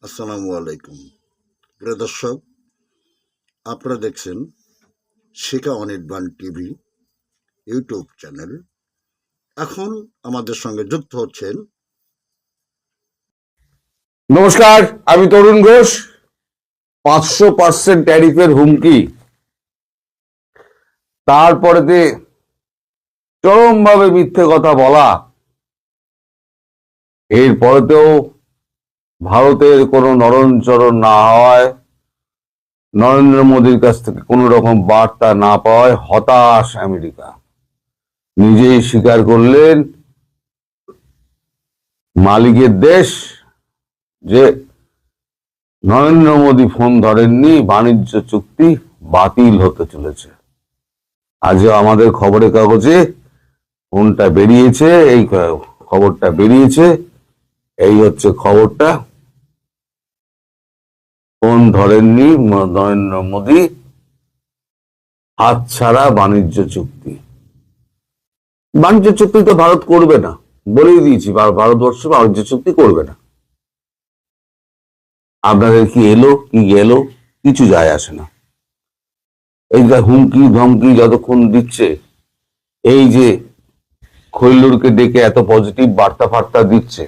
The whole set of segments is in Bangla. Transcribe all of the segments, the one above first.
আসসালামু আলাইকুম। প্রিয় দর্শক, আপনারা দেখছেন শিখা অনির্বাণ টিভি ইউটিউব চ্যানেল। এখন আমাদের সঙ্গে যুক্ত হচ্ছেন নমস্কার, আমি তরুণ ঘোষ। 500% ট্যারিফের হুমকি, তারপরেতে চরমভাবে মিথ্যে কথা বলা, এরপরেতেও ভারতের কোনো নরণচরণ না হওয়ায়, নরেন্দ্র মোদীর কাছ থেকে কোনো রকম বার্তা না পাওয়ায় হতাশ আমেরিকা। নিজেই স্বীকার করলেন মালিকের দেশ যে নরেন্দ্র মোদী ফোন ধরেননি, বাণিজ্য চুক্তি বাতিল হতে চলেছে। আজও আমাদের খবরের কাগজে ফোনটা বেরিয়েছে, এই খবরটা বেরিয়েছে। এই হচ্ছে খবরটা, ফোন ধরেননি নরেন্দ্র মোদী, হাতছাড়া বাণিজ্য চুক্তি। বাণিজ্য চুক্তি তো ভারত করবে না, বলেই দিয়েছি, ভারতবর্ষ বাণিজ্য চুক্তি করবে না। আপনাদের কি এলো কি গেল কিছু যায় আসে না। এই যে হুমকি ধমকি যতক্ষণ দিচ্ছে, এই যে খৈল্লুরকে ডেকে এত পজিটিভ বার্তা ফার্তা দিচ্ছে,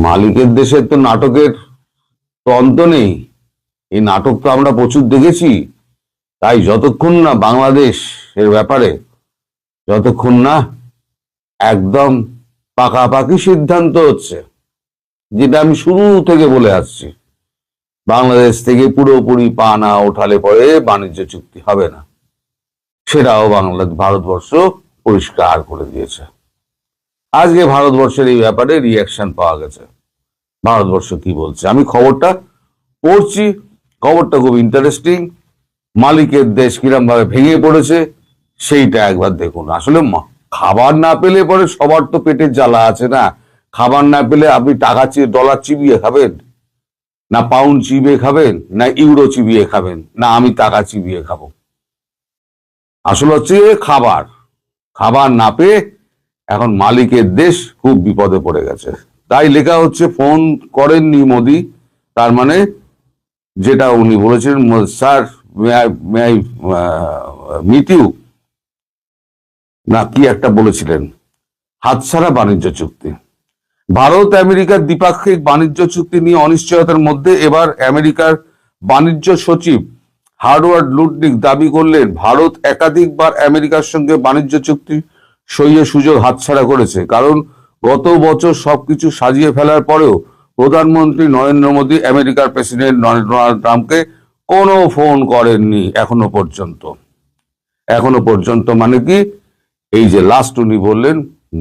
মালিকের দেশের তো নাটকের তো অন্ত নেই। এই নাটক তো আমরা প্রচুর দেখেছি। তাই যতক্ষণ না বাংলাদেশ এর ব্যাপারে, যতক্ষণ না একদম পাকাপাকি সিদ্ধান্ত হচ্ছে, যেটা আমি শুরু থেকে বলে আসছি, বাংলাদেশ থেকে পুরোপুরি পা না ওঠালে পরে বাণিজ্য চুক্তি হবে না, সেটাও ভারতবর্ষ পরিষ্কার করে দিয়েছে। আজকে ভারতবর্ষের এই ব্যাপারে রিয়াকশন পাওয়া গেছে। ভারতবর্ষ কি বলছে আমি খবরটা পড়ছি, খবরটা খুব ইন্টারেস্টিং। মালিকের দেশ কিরম ভাবে ভেঙে পড়েছে সেইটা একবার দেখুন। আসলে খাবার না পেলে পরে সবার তো পেটের জ্বালা আছে না। খাবার না পেলে আপনি টাকা ডলার চিবিয়ে খাবেন, না পাউন্ড চিবিয়ে খাবেন, না ইউরো চিবিয়ে খাবেন, না আমি টাকা চিবিয়ে খাবো। আসলে হচ্ছে খাবার। খাবার না পেয়ে এখন মালিকের দেশ খুব বিপদে পড়ে গেছে। তাই লেখা হচ্ছে ফোন করেননি মোদি, তার মানে যেটা উনি বলেছিলেন, sir may I meet you, না কি একটা বলেছিলেন, হাতছাড়া বাণিজ্য চুক্তি। ভারত আমেরিকার দ্বিপাক্ষিক বাণিজ্য চুক্তি নিয়ে অনিশ্চয়তার মধ্যে এবার আমেরিকার বাণিজ্য সচিব হার্ওয়ার্ড লুটনিক দাবি করলেন, ভারত একাধিকবার আমেরিকার সঙ্গে বাণিজ্য চুক্তি সইয়ের সুযোগ হাতছাড়া করেছে, কারণ গত বছর সবকিছু সাজিয়ে ফেলার পরেও প্রধানমন্ত্রী নরেন্দ্র মোদী আমেরিকার প্রেসিডেন্ট ডোনাল্ড ট্রাম্পকে কোনো ফোন করেননি এখনো পর্যন্ত। এখনো পর্যন্ত মানে কি, এই যে লাস্ট উনি বললেন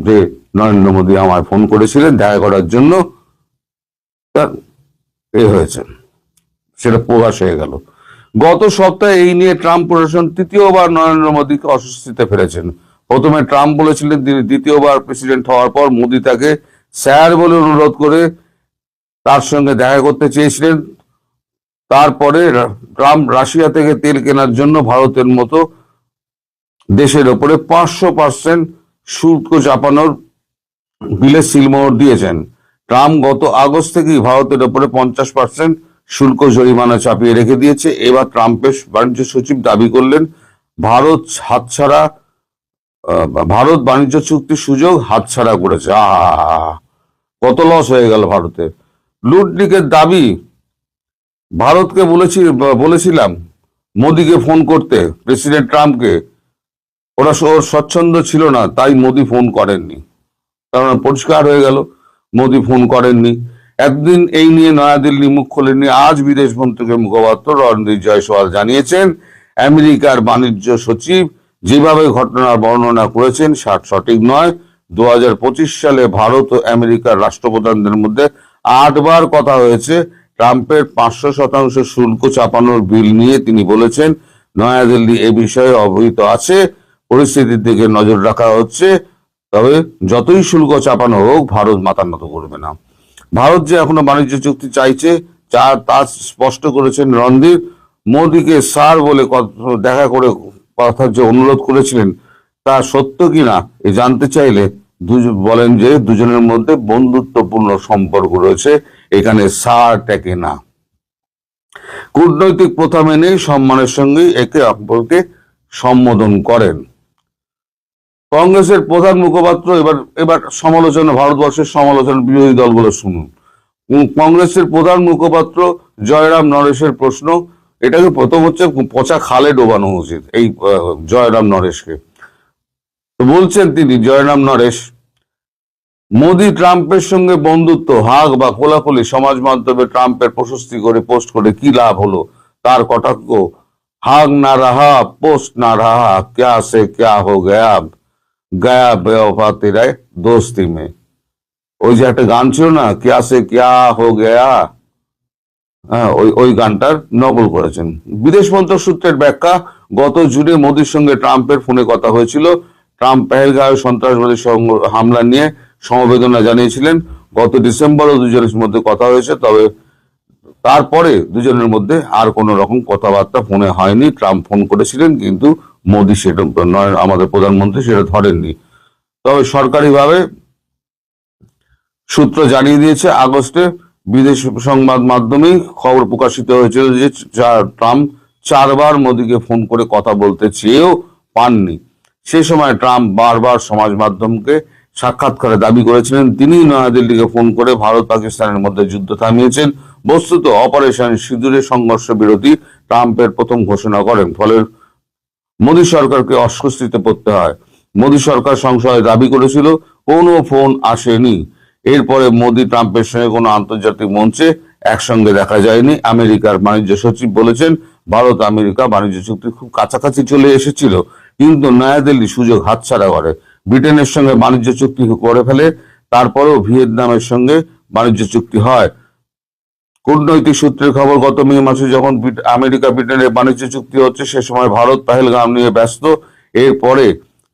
যে নরেন্দ্র মোদী আমায় ফোন করেছিলেন দেখা করার জন্য, হয়েছে, সেটা প্রকাশ হয়ে গেল। গত সপ্তাহে এই নিয়ে ট্রাম্প প্রশাসন তৃতীয়বার নরেন্দ্র মোদীকে অস্বস্তিতে ফেলেছেন। প্রথমে ট্রাম্প বলেছিলেন তিনি দ্বিতীয়বার প্রেসিডেন্ট হওয়ার পর মোদী তাকে স্যার বলে অনুরোধ করে তার সঙ্গে দেখা করতে চেয়েছিলেন। তারপরে ট্রাম্প রাশিয়া থেকে তেল কেনার জন্য ভারতের মতো দেশের ওপরে 500% শুল্ক চাপানোর বিলে সিলমোহর দিয়েছেন। ট্রাম্প গত আগস্ট থেকেই ভারতের ওপরে 50% শুল্ক জরিমানা চাপিয়ে রেখে দিয়েছে। এবার ট্রাম্পের বাণিজ্য সচিব দাবি করলেন, ভারত বাণিজ্য চুক্তির সুযোগ হাতছাড়া করেছে। কত লস হয়ে গেল ভারতের। লুটনিকের দাবি, ভারতকে বলেছিলাম মোদীকে ফোন করতে, প্রেসিডেন্ট ট্রাম্পকে, ওরা ওর স্বচ্ছন্দ ছিল না, তাই মোদী ফোন করেননি। কারণ পরিষ্কার হয়ে গেল মোদী ফোন করেননি। একদিন এই নিয়ে নয়াদিল্লি মুখ খোলেননি। আজ বিদেশ মন্ত্রকের মুখপাত্র রণদীপ জয়সওয়াল জানিয়েছেন, আমেরিকার বাণিজ্য সচিব যেভাবে ঘটনার বর্ণনা করেছেন সঠিক নয়। 2025 সালে ভারত ও আমেরিকার রাষ্ট্রপ্রধানদের মধ্যে 8 বার কথা হয়েছে ট্রাম্পের 500% শুল্ক চাপানোর বিল নিয়ে। তিনি বলেছেন, নয়াদিল্লি এ বিষয়ে অবহিত আছে, পরিস্থিতির দিকে নজর রাখা হচ্ছে, তবে যতই শুল্ক চাপানো হোক ভারত মাথা নত করবে না। ভারত যে এখনো বাণিজ্য চুক্তি চাইছে তা স্পষ্ট করেছেন রণদীপ। মোদীকে স্যার বলে দেখা করে কথার যে অনুরোধ করেছিলেন তা সত্য কিনা এ জানতে চাইলে বলেন যে দুজনের মধ্যে বন্ধুত্বপূর্ণ সম্পর্ক রয়েছে, এখানে সার টেকে না। কূটনৈতিক প্রথা মেনে সম্মানের সঙ্গে একে অপরকে সম্বোধন করেন। কংগ্রেসের প্রধান মুখপাত্র এবার এবার সমালোচনা, ভারতবর্ষের সমালোচনা বিরোধী দলগুলো শুনুন। কংগ্রেসের প্রধান মুখপাত্র জয়রাম নরেশের প্রশ্ন, এটাকে প্রথম হচ্ছে পচা খালে ডোবানো উচিত এই জয়রাম নরেশকে। তো বলছেন তিনি, জয়রাম নরেশ, মোদি ট্রাম্পের সঙ্গে বন্ধুত্ব, হাগ বা কোলাকুলি সমাজ মাধ্যমে ট্রাম্পের প্রশস্তি করে পোস্ট করে কি লাভ হলো? তার কটাক্ষ, হাগ না রাহা পোস্ট না রাহা, ক্যা সে ক্যা হো গয়া গয়া বেওফা তেরা দোস্তি মে। ওই যে একটা গান ছিল না, ক্যা সে ক্যা হো গয়া, হ্যাঁ, ওই গানটার নকল করেছেন। বিদেশ মন্ত্রক সূত্রের ব্যাখ্যা, গত জুনে মোদির সঙ্গে ট্রাম্পের ফোনে কথা হয়েছিল। ট্রাম্প পেহেলগাঁওয়ে সন্ত্রাসবাদী হামলা নিয়ে সমবেদনা জানিয়েছিলেন। গত ডিসেম্বরও দুজনের মধ্যে কথা হয়েছে, তবে তারপরে দুজনের মধ্যে আর কোন রকম কথাবার্তা ফোনে হয়নি। ট্রাম্প ফোন করেছিলেন, কিন্তু মোদি সেটা নয়, আমাদের প্রধানমন্ত্রী সেটা ধরেননি। তবে সরকারিভাবে সূত্র জানিয়ে দিয়েছে, আগস্টে বিদেশ সংবাদ মাধ্যমেই খবর প্রকাশিত হয়েছিল যে ট্রাম্প 4বার মোদিকে ফোন করে কথা বলতে চেয়েও পাননি। সে সময় ট্রাম্প বারবার সমাজ মাধ্যমকে সাক্ষাৎকারে দাবি করেছিলেন তিনি নয়াদিল্লিকে ফোন করে ভারত পাকিস্তানের মধ্যে যুদ্ধ থামিয়েছেন। বস্তুত অপারেশন সিঁদুরে সংঘর্ষ বিরতি ট্রাম্পের প্রথম ঘোষণা করেন, ফলে মোদী সরকারকে অস্বস্তিতে পড়তে হয়। মোদী সরকার সংসদে দাবি করেছিল কোনো ফোন আসেনি। এরপরে মোদী ট্রাম্পের সঙ্গে কোনো আন্তর্জাতিক মঞ্চে একসঙ্গে দেখা যায়নি। আমেরিকার বাণিজ্য সচিব বলেছেন, ভারত আমেরিকা বাণিজ্য চুক্তি খুব কাছাকাছি চলে এসেছিল, কিন্তু নয়াদিল্লি সুযোগ হাতছাড়া করে। ব্রিটেনের সঙ্গে বাণিজ্য চুক্তি করে ফেলে, তারপরেও ভিয়েতনামের সঙ্গে বাণিজ্য চুক্তি হয়। কূটনৈতিক সূত্রের খবর, গত মে মাসে যখন আমেরিকা ব্রিটেনের বাণিজ্য চুক্তি হচ্ছে, সে সময় ভারত পেহেলগাম নিয়ে ব্যস্ত। এরপরে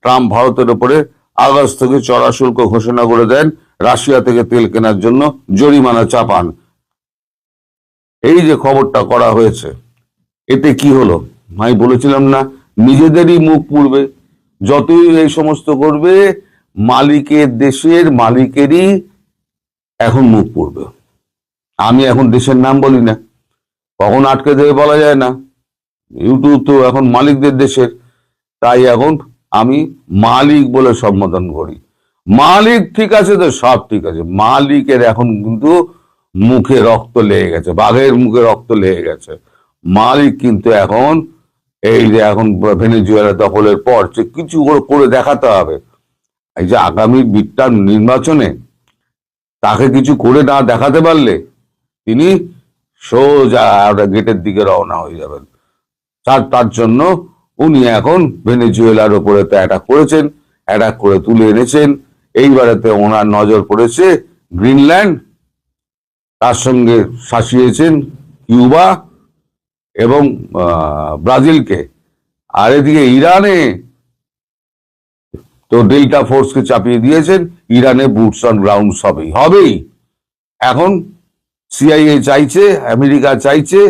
ট্রাম্প ভারতের উপরে আগস্ট থেকে চড়া শুল্ক ঘোষণা করে দেন, রাশিয়া থেকে তেল কেনার জন্য জরিমানা চাপান। এই যে খবরটা করা হয়েছে, এতে কি হলো? আমি বলেছিলাম না, নিজেদেরই মুখ পুড়বে। যতই এই সমস্ত করবে, মালিকের দেশের মালিকেরই এখন মুখ পুড়বে। আমি এখন দেশের নাম বলি না, কখন আটকে দেবে বলা যায় না। ইউটিউব তো এখন মালিকদের দেশের, তাই এখন আমি মালিক বলে সম্বোধন করি। মালিক ঠিক আছে তো সব ঠিক আছে, মালিকের এখন কিন্তু মুখে রক্ত লেগে গেছে, বাঘের মুখে রক্ত লেগে গেছে। মালিক কিন্তু এখন এই যে এখন ভেনেজুয়েলা দখলের পর যে কিছু করে দেখাতে হবে। এই যে আগামী মিডটার্ম নির্বাচনে তাকে কিছু করে না দেখাতে পারলে তিনি সোজা গেটের দিকে রওনা হয়ে যাবেন। তার জন্য উনি এখন ভেনেজুয়েলার উপরে তো অ্যাটাক করেছেন, অ্যাটাক করে তুলে এনেছেন। এইবারেতে ওনার নজর পড়েছে গ্রিনল্যান্ড, তার সঙ্গে শাসিয়েছেন কিউবা এবং ব্রাজিলকে। আর এদিকে ইরানে তো ডেল্টা ফোর্সকে চাপিয়ে দিয়েছেন। ইরানে বুটস অন গ্রাউন্ড হবেই। এখন সিআইএ চাইছে, আমেরিকা চাইছে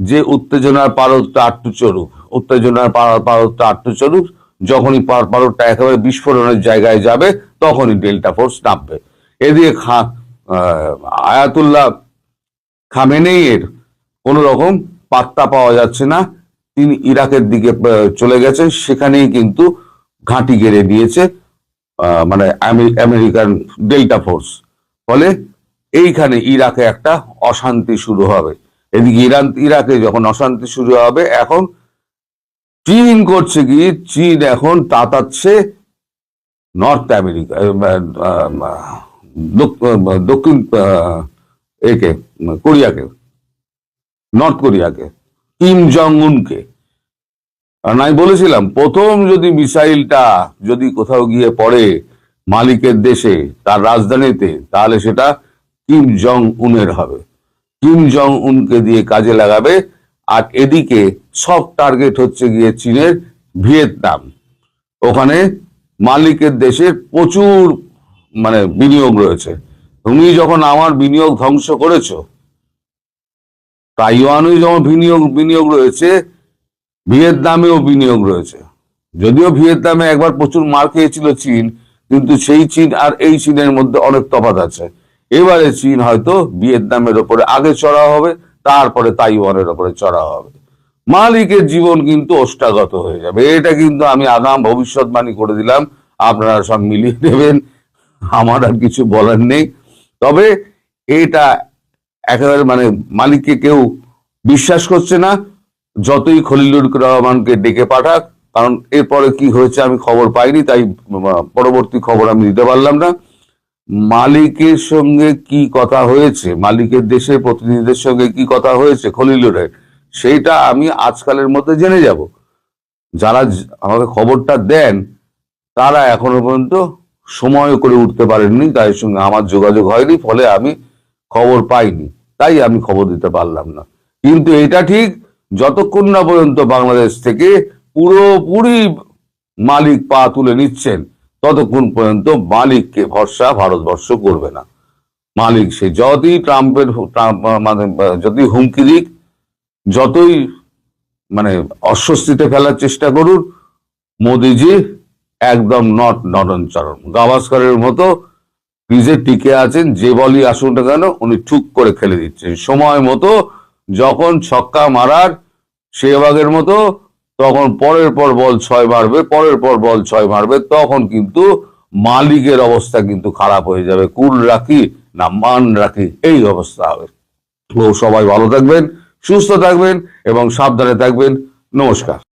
যে উত্তেজনার পারদটা আটটু চড়ুক, উত্তেজনার পারদটা আটটু চড়ুক। যখনই পারদটা একেবারে বিস্ফোরণের জায়গায় যাবে, তখনই ডেল্টা ফোর্স নামবে। এদিকে আয়াতুল্লাহ খামেনেইয়ের কোনো রকম পাত্তা পাওয়া যাচ্ছে না। তিনি ইরাকের দিকে চলে গেছেন, সেখানেই কিন্তু ঘাঁটি গেড়ে দিয়েছে মানে আমেরিকান ডেল্টা ফোর্স। ফলে এইখানে ইরাকে একটা অশান্তি শুরু হবে। এদিকে ইরাকে যখন অশান্তি শুরু হবে, এখন চীন করছে কি, চীন এখন তাতাচ্ছে নর্থ আমেরিকা, দক্ষিণ একে কোরিয়াকে, নর্থ কোরিয়াকে, কিম জং উনকে। কারণ আমি বলেছিলাম, প্রথম যদি মিসাইলটা যদি কোথাও গিয়ে পড়ে মালিকের দেশে, তার রাজধানীতে, তাহলে সেটা কিম জং উনের হবে। কিম জং উনকে দিয়ে কাজে লাগাবে। আর এদিকে সব টার্গেট হচ্ছে গিয়ে চীনের ভিয়েতনাম। ওখানে মালিকের দেশের প্রচুর মানে বিনিয়োগ রয়েছে। তুমি যখন আমার বিনিয়োগ ধ্বংস করেছো, তাইওয়ানেও যেমন বিনিয়োগ রয়েছে, ভিয়েতনামেও বিনিয়োগ রয়েছে। যদিও ভিয়েতনামে একবার প্রচুর মার খেয়েছিল চীন, কিন্তু সেই চীন আর এই চীনের মধ্যে অনেক তফাৎ আছে। এবারে চীন হয়তো ভিয়েতনামের ওপরে আগে চড়া হবে, তারপরে তাইওয়ানের ওপরে চড়া হবে। মালিকের জীবন কিন্তু ওষ্ঠাগত হয়ে যাবে, এটা কিন্তু আমি আগাম ভবিষ্যৎবাণী করে দিলাম। আপনারা সব মিলিয়ে নেবেন, আমার আর কিছু বলার নেই। তবে এটা একেবারে মানে মালিককে কেউ বিশ্বাস করছে না, যতই খলিলুর রহমানকে ডেকে পাঠাক। কারণ এরপরে কি হয়েছে আমি খবর পাইনি, তাই পরবর্তী খবর আমি দিতে পারলাম না। মালিকের সঙ্গে কি কথা হয়েছে, মালিকের দেশের প্রতিনিধিদের সঙ্গে কি কথা হয়েছে খলিলুরের, সেইটা আমি আজকালের মধ্যে জেনে যাব। যারা আমাকে খবরটা দেন তারা এখনো পর্যন্ত সময় করে উঠতে পারেননি, তাদের সঙ্গে আমার যোগাযোগ হয়নি, ফলে আমি খবর পাইনি, তাই আমি খবর দিতে পারলাম না। কিন্তু এটা ঠিক, যতক্ষণ না পর্যন্ত বাংলাদেশ থেকে পুরোপুরি মালিক পা তুলে নিচ্ছেন, ততক্ষণ পর্যন্ত মালিককে ভরসা ভারতবর্ষ করবে না। মালিক সে যতই মানে যতই হুমকি দিক, যতই মানে অস্বস্তিতে ফেলার চেষ্টা করুন, মোদিজি একদম নরম গাভাস্করের মতো ক্রিজে টিকে আছেন। যে বলই আসুন না কেন উনি ঠুক করে খেলে দিচ্ছেন সময় মতো। যখন ছক্কা মারার সেহবাগের মতো, তখন পরের পর বল 6 মারবে, পরের পর বল 6 মারবে, তখন কিন্তু মালিকের অবস্থা কিন্তু খারাপ হয়ে যাবে। কুল রাখি না মান রাখি, এই অবস্থা হবে। তো সবাই ভালো থাকবেন, সুস্থ থাকবেন এবং সাবধানে থাকবেন। নমস্কার।